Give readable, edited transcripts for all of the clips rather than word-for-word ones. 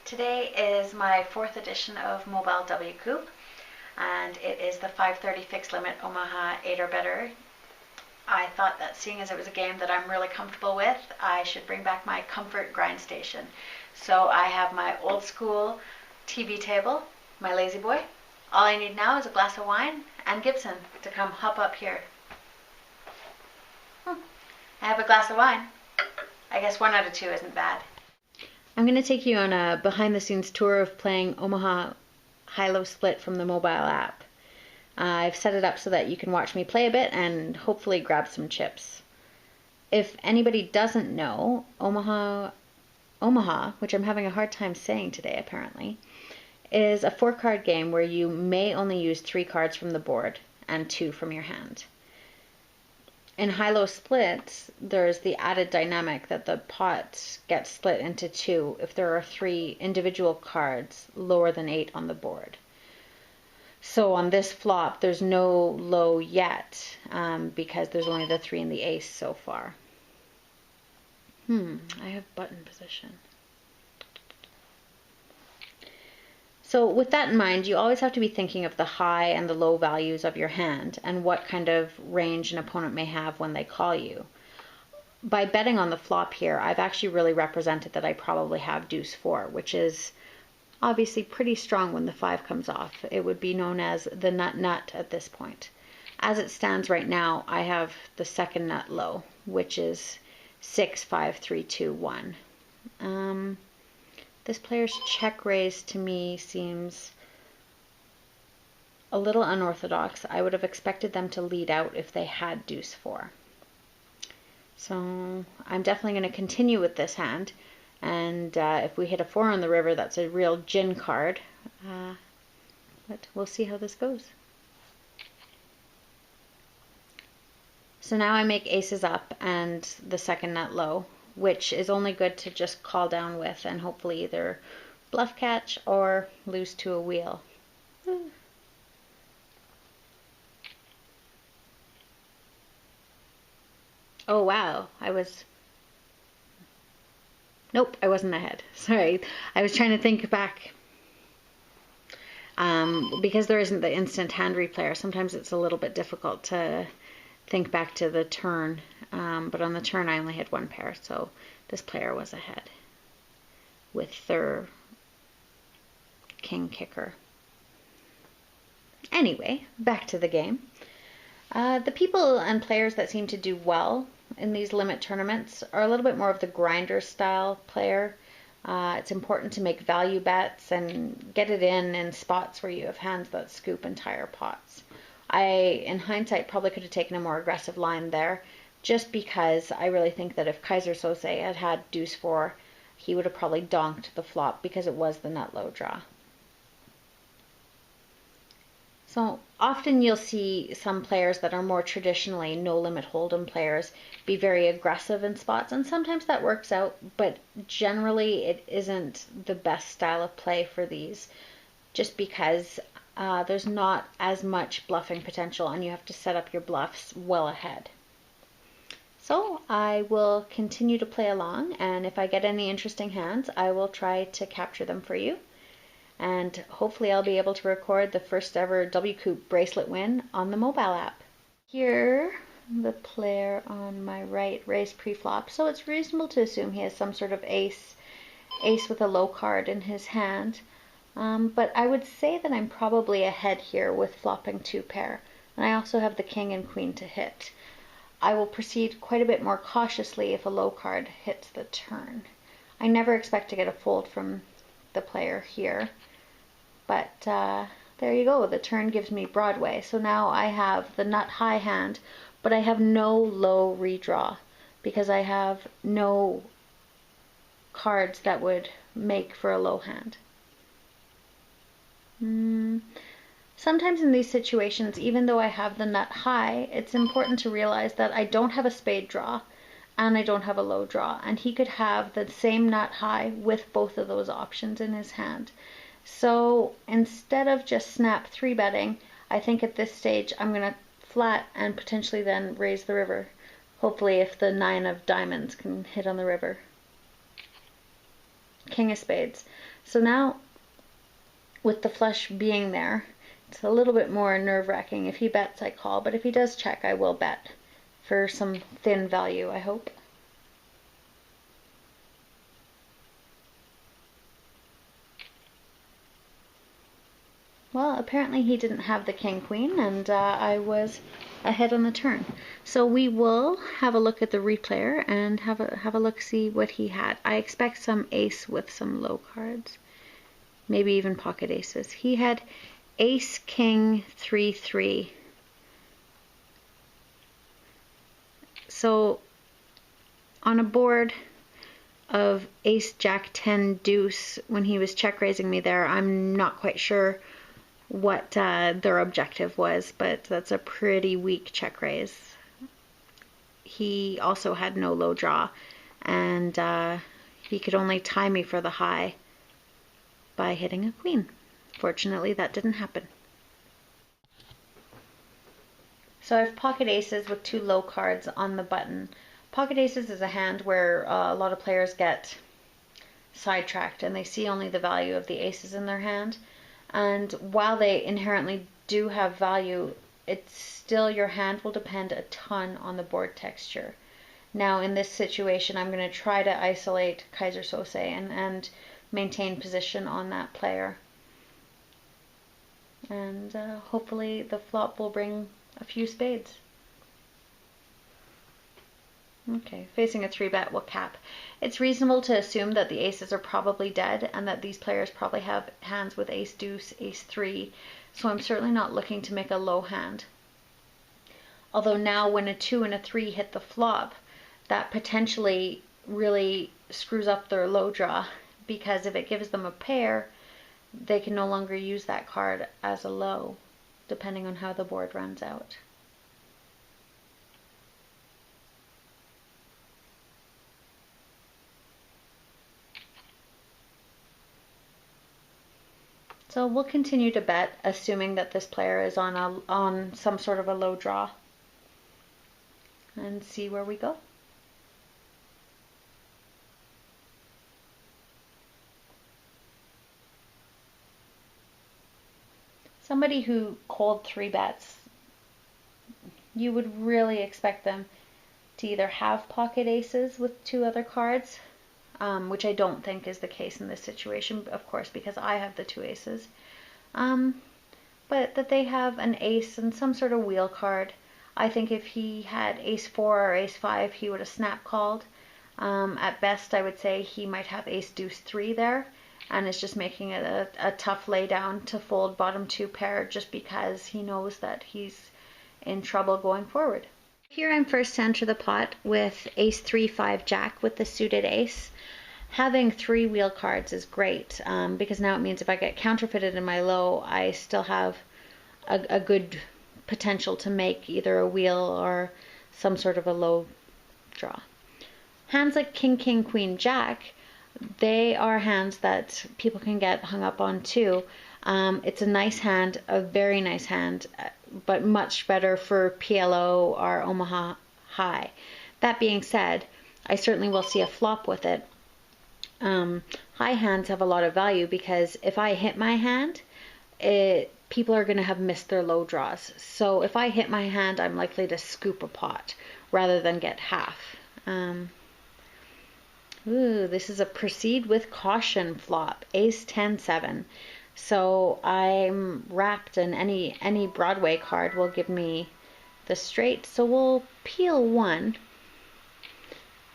Today is my 4th edition of Mobile WCOOP, and it is the 5:30 Fixed Limit Omaha 8 or better. I thought that seeing as it was a game that I'm really comfortable with, I should bring back my comfort grind station. So I have my old school TV table, my lazy boy. All I need now is a glass of wine and Gibson to come hop up here. I have a glass of wine. I guess 1 out of 2 isn't bad. I'm going to take you on a behind-the-scenes tour of playing Omaha High-Low Split from the mobile app. I've set it up so that you can watch me play a bit and hopefully grab some chips. If anybody doesn't know, Omaha, which I'm having a hard time saying today apparently, is a 4-card game where you may only use 3 cards from the board and 2 from your hand. In high-low splits, there's the added dynamic that the pot gets split into 2 if there are 3 individual cards lower than 8 on the board. So on this flop, there's no low yet because there's only the 3 and the ace so far. I have button position. So with that in mind, you always have to be thinking of the high and the low values of your hand and what kind of range an opponent may have when they call you. By betting on the flop here, I've actually really represented that I probably have deuce 4, which is obviously pretty strong when the 5 comes off. It would be known as the nut at this point. As it stands right now, I have the second nut low, which is 6, 5, 3, 2, 1. This player's check raise to me seems a little unorthodox. I would have expected them to lead out if they had deuce 4. So I'm definitely going to continue with this hand. And if we hit a 4 on the river, that's a real gin card. But we'll see how this goes. So now I make aces up and the second nut low, which is only good to just call down with and hopefully either bluff catch or lose to a wheel. Oh wow, nope, I wasn't ahead. Sorry, I was trying to think back. Because there isn't the instant hand replayer, sometimes it's a little bit difficult to think back to the turn. But on the turn I only had 1 pair, so this player was ahead with their king kicker. Anyway, back to the game. The people and players that seem to do well in these limit tournaments are a little bit more of the grinder style player. It's important to make value bets and get it in spots where you have hands that scoop entire pots. I, in hindsight, probably could have taken a more aggressive line there, just because I really think that if Kaiser Sose had had deuce 4, he would have probably donked the flop because it was the nut low draw. So often you'll see some players that are more traditionally no-limit hold'em players be very aggressive in spots, and sometimes that works out, but generally it isn't the best style of play for these, just because there's not as much bluffing potential and you have to set up your bluffs well ahead. So I will continue to play along, and if I get any interesting hands, I will try to capture them for you. And hopefully I'll be able to record the first ever WCOOP bracelet win on the mobile app. Here, the player on my right raised pre-flop, so it's reasonable to assume he has some sort of ace with a low card in his hand. But I would say that I'm probably ahead here with flopping 2 pair, and I also have the king and queen to hit. I will proceed quite a bit more cautiously if a low card hits the turn. I never expect to get a fold from the player here, but there you go. The turn gives me Broadway, so now I have the nut high hand, but I have no low redraw because I have no cards that would make for a low hand. Sometimes in these situations, even though I have the nut high, it's important to realize that I don't have a spade draw and I don't have a low draw, and he could have the same nut high with both of those options in his hand. So instead of just snap 3-betting, I think at this stage I'm going to flat and potentially then raise the river. Hopefully if the 9 of diamonds can hit on the river. king of spades. So now, with the flush being there, it's a little bit more nerve-wracking. If he bets, I call, but if he does check, I will bet for some thin value, I hope. Well, apparently he didn't have the king-queen, and I was ahead on the turn. So we will have a look at the replayer and have a look, see what he had. I expect some ace with some low cards, maybe even pocket aces. He had ace, king, 3-3. So on a board of ace, jack, 10, deuce, when he was check raising me there, I'm not quite sure what their objective was, but that's a pretty weak check raise. He also had no low draw, and he could only tie me for the high by hitting a queen. Fortunately, that didn't happen. So I have pocket aces with 2 low cards on the button. Pocket aces is a hand where a lot of players get sidetracked and they see only the value of the aces in their hand. And while they inherently do have value, it's still, your hand will depend a ton on the board texture. Now in this situation, I'm going to try to isolate Kaiser Sose and maintain position on that player. And hopefully the flop will bring a few spades. Okay, facing a 3-bet will cap. It's reasonable to assume that the aces are probably dead and that these players probably have hands with ace deuce, ace 3, so I'm certainly not looking to make a low hand. Although now when a 2 and a 3 hit the flop, that potentially really screws up their low draw, because if it gives them a pair, they can no longer use that card as a low, depending on how the board runs out. So we'll continue to bet, assuming that this player is on some sort of a low draw, and see where we go. Somebody who cold 3 bets, you would really expect them to either have pocket aces with 2 other cards, which I don't think is the case in this situation, of course, because I have the 2 aces, but that they have an ace and some sort of wheel card. I think if he had ace 4 or ace 5, he would have snap called. At best, I would say he might have ace deuce 3 there, and is just making it a tough laydown to fold bottom 2 pair, just because he knows that he's in trouble going forward. Here I'm first to enter the pot with ace 3, 5, jack with the suited ace. Having 3 wheel cards is great, because now it means if I get counterfeited in my low, I still have a good potential to make either a wheel or some sort of a low draw. Hands like king, king, queen, jack, they are hands that people can get hung up on too. It's a nice hand, a very nice hand, but much better for PLO or Omaha High. That being said, I certainly will see a flop with it. High hands have a lot of value because if I hit my hand, people are going to have missed their low draws. So if I hit my hand, I'm likely to scoop a pot rather than get half. This is a proceed with caution flop, ace 10, 7. So I'm wrapped, and any Broadway card will give me the straight. So we'll peel 1.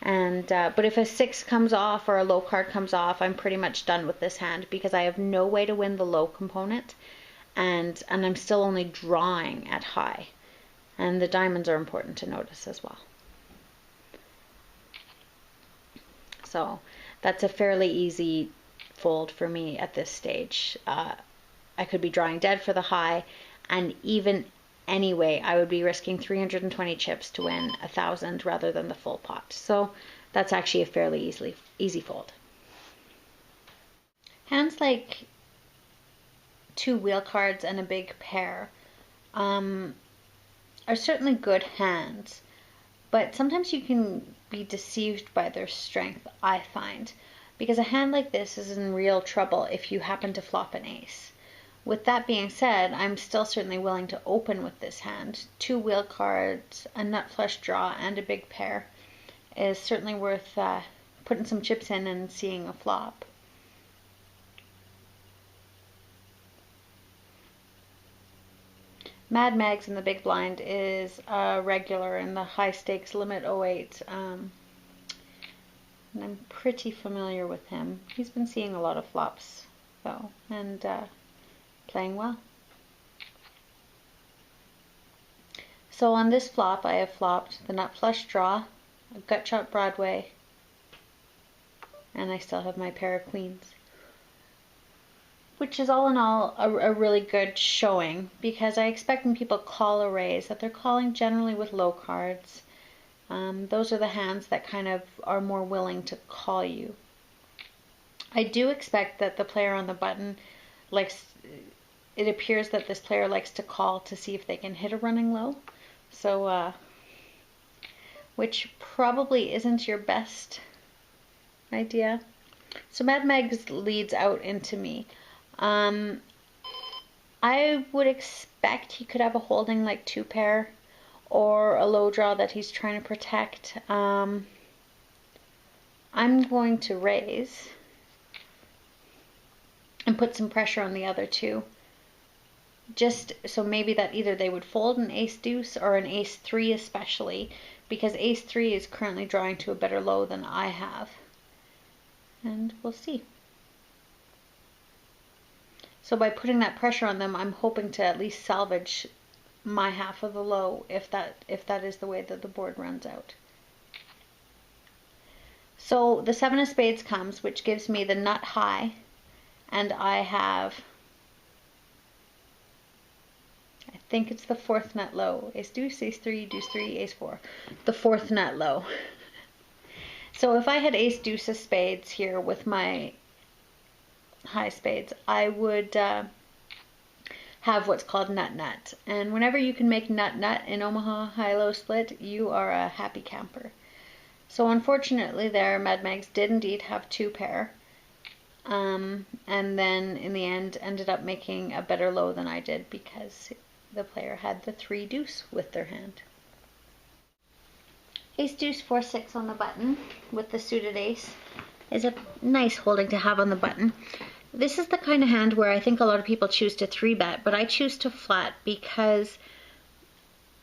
And but if a 6 comes off or a low card comes off, I'm pretty much done with this hand because I have no way to win the low component, and I'm still only drawing at high. And the diamonds are important to notice as well. So that's a fairly easy fold for me at this stage. I could be drawing dead for the high, and even anyway, I would be risking 320 chips to win 1,000 rather than the full pot. So that's actually a fairly easy fold. Hands like 2 wheel cards and a big pair are certainly good hands, but sometimes you can be deceived by their strength, I find, because a hand like this is in real trouble if you happen to flop an ace. With that being said, I'm still certainly willing to open with this hand. 2 wheel cards, a nut flush draw, and a big pair is certainly worth putting some chips in and seeing a flop. Mad Mags in the big blind is a regular in the high stakes limit 08. And I'm pretty familiar with him. He's been seeing a lot of flops though, and playing well. So on this flop, I have flopped the nut flush draw, a gut shot Broadway, and I still have my pair of queens, which is all in all a really good showing, because I expect when people call a raise that they're calling generally with low cards. Those are the hands that kind of are more willing to call you. I do expect that the player on the button likes, it appears that this player likes to call to see if they can hit a running low. So, which probably isn't your best idea. So Mad Mags leads out into me. I would expect he could have a holding like 2 pair or a low draw that he's trying to protect. I'm going to raise and put some pressure on the other 2. Just so maybe that either they would fold an ace deuce or an ace 3, especially because ace 3 is currently drawing to a better low than I have. And we'll see. So by putting that pressure on them, I'm hoping to at least salvage my half of the low if that is the way that the board runs out. So the 7 of spades comes, which gives me the nut high, and I have, I think it's the 4th nut low. Ace deuce, ace 3, deuce 3, ace 4. The 4th nut low. So if I had ace deuce of spades here with my high spades, I would have what's called nut nut. And whenever you can make nut nut in Omaha high-low split, you are a happy camper. So unfortunately there, Mad Mags did indeed have 2 pair. And then in the end ended up making a better low than I did because the player had the 3 deuce with their hand. Ace deuce 4 6 on the button with the suited ace is a nice holding to have on the button. This is the kind of hand where I think a lot of people choose to 3-bet, but I choose to flat because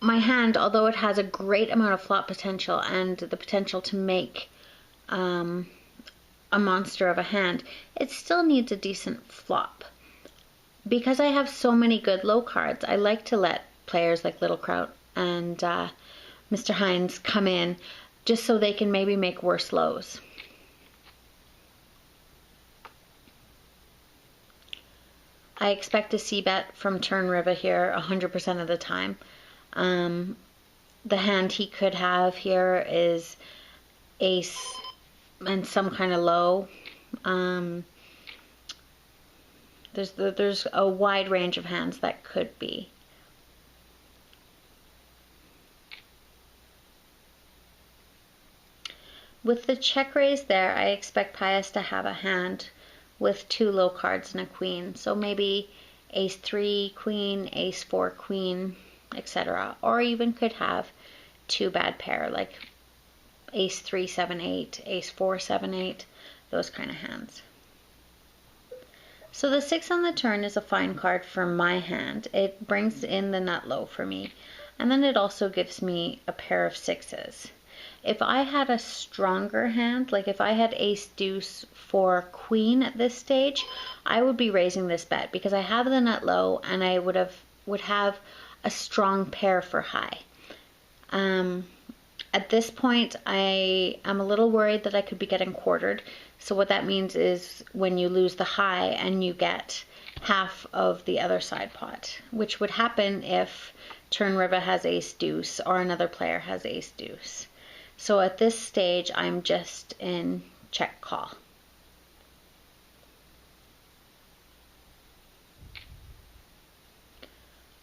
my hand, although it has a great amount of flop potential and the potential to make a monster of a hand, it still needs a decent flop. Because I have so many good low cards, I like to let players like Little Kraut and Mr. Hines come in just so they can maybe make worse lows. I expect a c-bet from turn river here 100% of the time. The hand he could have here is ace and some kind of low. There's a wide range of hands that could be. With the check raise there, I expect Pius to have a hand with 2 low cards and a queen. So maybe ace 3 queen, ace 4 queen, etc. Or even could have 2 bad pair like ace 3 7 8, ace 4 7 8, those kind of hands. So the 6 on the turn is a fine card for my hand. It brings in the nut low for me, and then it also gives me a pair of 6s. If I had a stronger hand, like if I had ace deuce 4 queen at this stage, I would be raising this bet because I have the nut low and I would have a strong pair for high. At this point, I am a little worried that I could be getting quartered. So what that means is when you lose the high and you get half of the other side pot, which would happen if turn river has ace deuce or another player has ace deuce. So at this stage, I'm just in check call.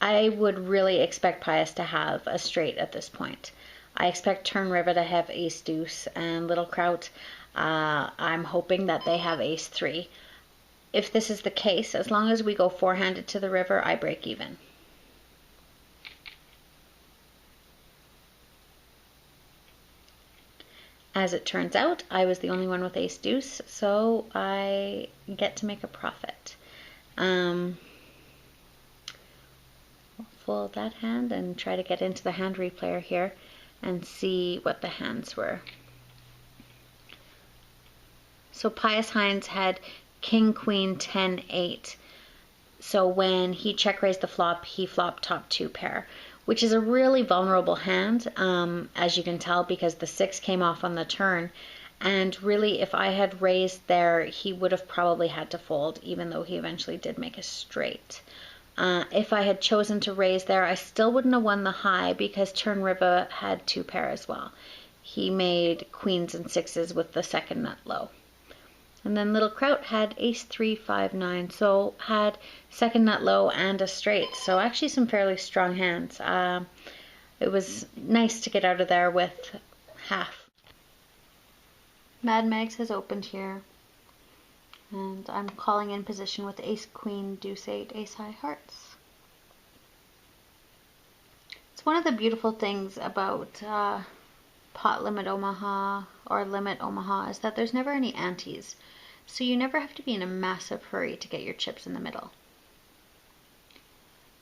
I would really expect Pius to have a straight at this point. I expect turn river to have ace deuce, and little Kraut, I'm hoping that they have ace three. If this is the case, as long as we go four-handed to the river, I break even. As it turns out, I was the only one with ace deuce, so I get to make a profit. Fold that hand and try to get into the hand replayer here and see what the hands were. So Pius Hines had king, queen, 10, 8. So when he check raised the flop, he flopped top two pair, which is a really vulnerable hand, as you can tell, because the 6 came off on the turn. And really, if I had raised there, he would have probably had to fold, even though he eventually did make a straight. If I had chosen to raise there, I still wouldn't have won the high because turn river had two pair as well. He made queens and 6s with the second nut low. And then little Kraut had ace 3, 5, 9, so had second nut low and a straight. So actually some fairly strong hands. It was nice to get out of there with half. Mad Mags has opened here. And I'm calling in position with ace queen, deuce 8, ace high hearts. It's one of the beautiful things about pot limit Omaha or limit Omaha is that there's never any antes. So you never have to be in a massive hurry to get your chips in the middle.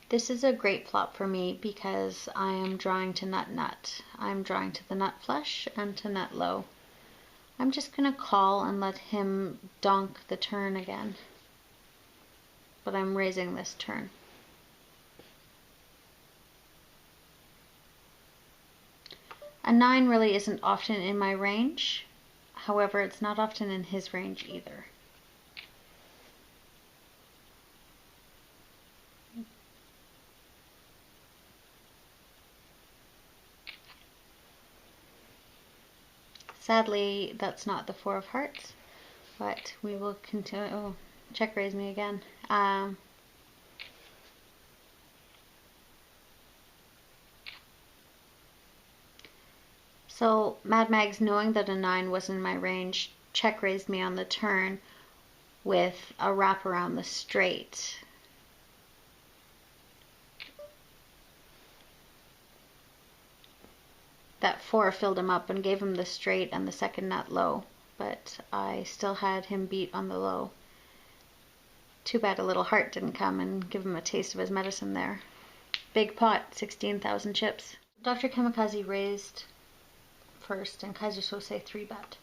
This is a great flop for me because I am drawing to nut nut. I'm drawing to the nut flush and to nut low. I'm just going to call and let him donk the turn again. But I'm raising this turn. A 9 really isn't often in my range. However, it's not often in his range either. Sadly, that's not the 4 of hearts, but we will continue. Oh, check raise me again. So Mad Mags, knowing that a 9 was in my range, check raised me on the turn with a wrap around the straight. That 4 filled him up and gave him the straight and the second nut low, but I still had him beat on the low. Too bad a little heart didn't come and give him a taste of his medicine there. Big pot, 16,000 chips. Dr. Kamikaze raised first and Kaiser Sose 3-bet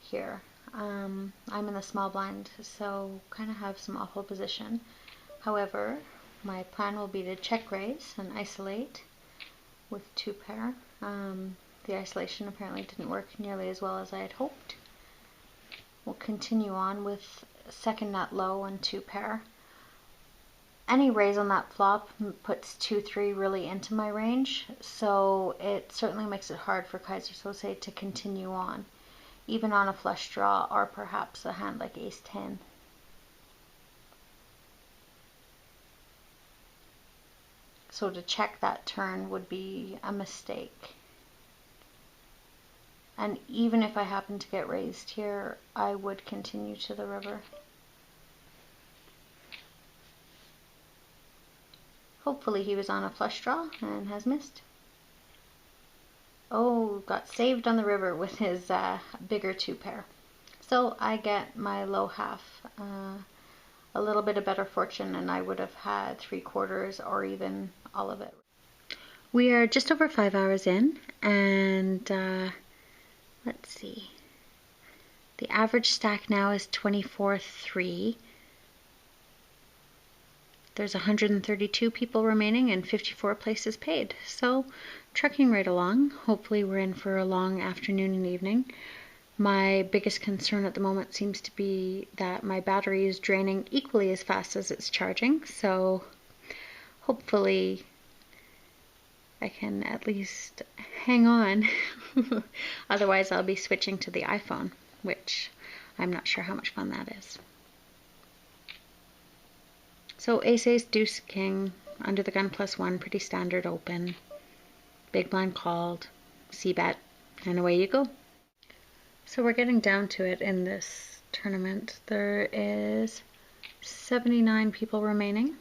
here. I'm in the small blind, so kind of have some awful position. However, my plan will be to check raise and isolate with 2 pair. The isolation apparently didn't work nearly as well as I had hoped. We'll continue on with second nut low and 2 pair. Any raise on that flop puts 2-3 really into my range, so it certainly makes it hard for Kaiser Sose to continue on, even on a flush draw or perhaps a hand like ace 10. So to check that turn would be a mistake. And even if I happen to get raised here, I would continue to the river. Hopefully he was on a flush draw and has missed. Oh, got saved on the river with his bigger 2 pair. So I get my low half. A little bit of better fortune and I would have had 3/4 or even all of it. We are just over 5 hours in, and let's see. The average stack now is 24-3. There's 132 people remaining and 54 places paid. So trucking right along. Hopefully we're in for a long afternoon and evening. My biggest concern at the moment seems to be that my battery is draining equally as fast as it's charging. So hopefully I can at least hang on. Otherwise I'll be switching to the iPhone, which I'm not sure how much fun that is. So ace, ace, deuce, king, under the gun +1, pretty standard open. Big blind called. c-bet, and away you go. So we're getting down to it in this tournament. There is 79 people remaining.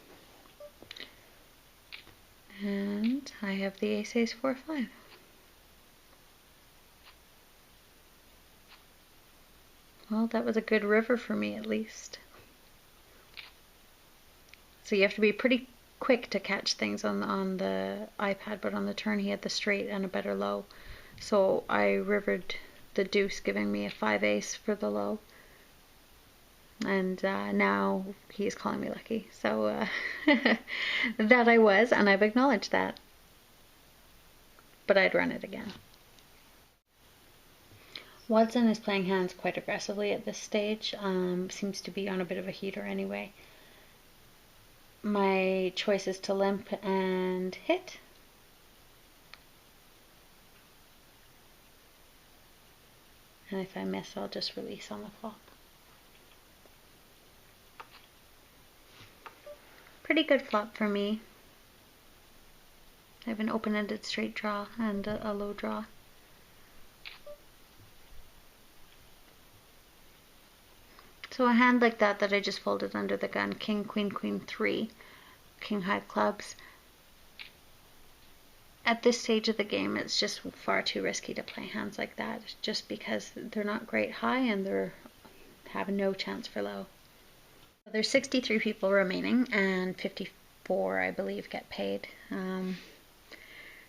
And I have the ace, ace, 4, 5. Well, that was a good river for me at least. So you have to be pretty quick to catch things on the iPad, but on the turn he had the straight and a better low. So I rivered the deuce, giving me a 5 ace for the low. And now he's calling me lucky. So that I was, and I've acknowledged that. But I'd run it again. Watson is playing hands quite aggressively at this stage. Seems to be on a bit of a heater anyway. My choice is to limp and hit. And if I miss, I'll just release on the flop. Pretty good flop for me. I have an open-ended straight draw and a low draw. So a hand like that I just folded under the gun, king, queen, queen, 3, king high clubs. At this stage of the game, it's just far too risky to play hands like that, just because they're not great high and they have no chance for low. There's 63 people remaining, and 54, I believe, get paid.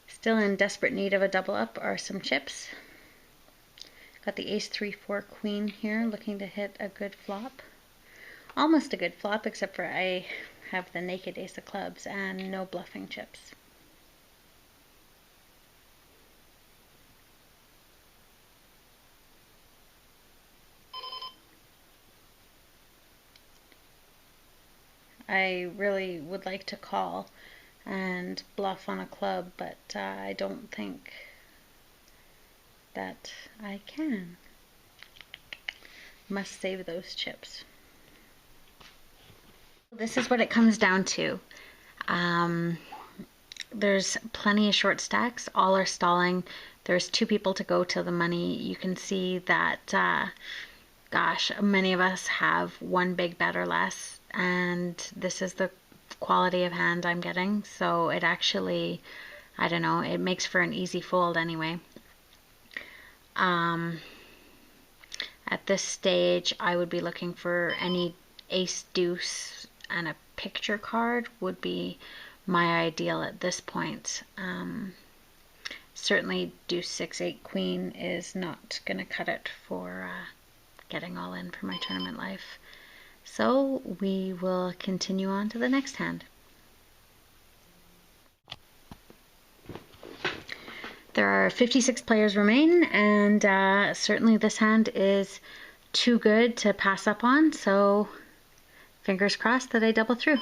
Still in desperate need of a double up are some chips. Got the ace, 3, 4, queen here, looking to hit a good flop. Almost a good flop, except for I have the naked ace of clubs and no bluffing chips. I really would like to call and bluff on a club, but I don't think that I can. Must save those chips. This is what it comes down to. There's plenty of short stacks. All are stalling. There's 2 people to go to the money. You can see that, gosh, many of us have 1 big bet or less, and this is the quality of hand I'm getting. So it actually, I don't know, it makes for an easy fold anyway. At this stage, I would be looking for any ace, deuce, and a picture card would be my ideal at this point. Certainly deuce, 6, 8, queen is not going to cut it for getting all in for my tournament life. So we will continue on to the next hand. There are 56 players remain, and certainly this hand is too good to pass up on, so fingers crossed that I double through.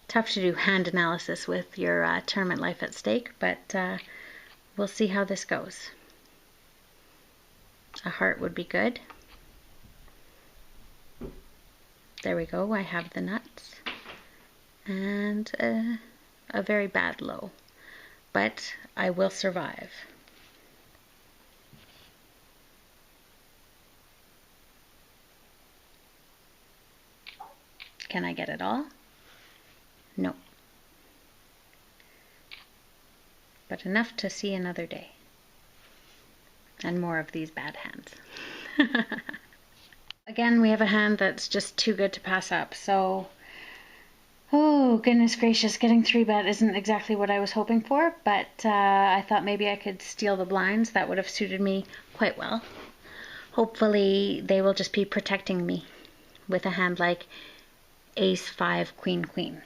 Tough to do hand analysis with your tournament life at stake, but we'll see how this goes. A heart would be good. There we go, I have the nuts. And a very bad low. But I will survive. Can I get it all? No. But enough to see another day. And more of these bad hands. Again, we have a hand that's just too good to pass up, so oh goodness gracious, getting 3-bet isn't exactly what I was hoping for, but I thought maybe I could steal the blinds. That would have suited me quite well. Hopefully they will just be protecting me with a hand like ace, 5, queen, queen.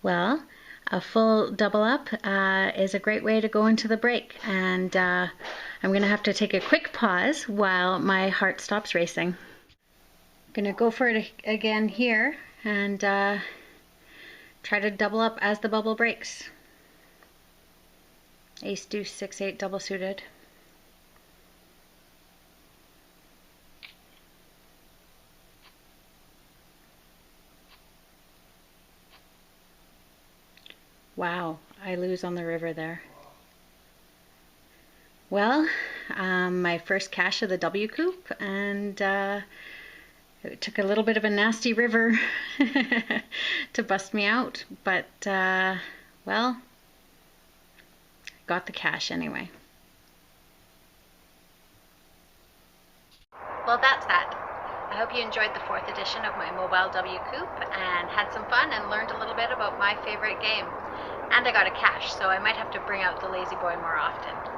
Well, a full double up is a great way to go into the break, and I'm going to have to take a quick pause while my heart stops racing. I'm going to go for it again here and try to double up as the bubble breaks. Ace, deuce, 6-8 double suited. Wow, I lose on the river there. Well, my first cash of the WCOOP, and it took a little bit of a nasty river to bust me out, but well, got the cash anyway. Well, that's that. I hope you enjoyed the 4th edition of my mobile WCOOP and had some fun and learned a little bit about my favorite game. And I got a cash, so I might have to bring out the lazy boy more often.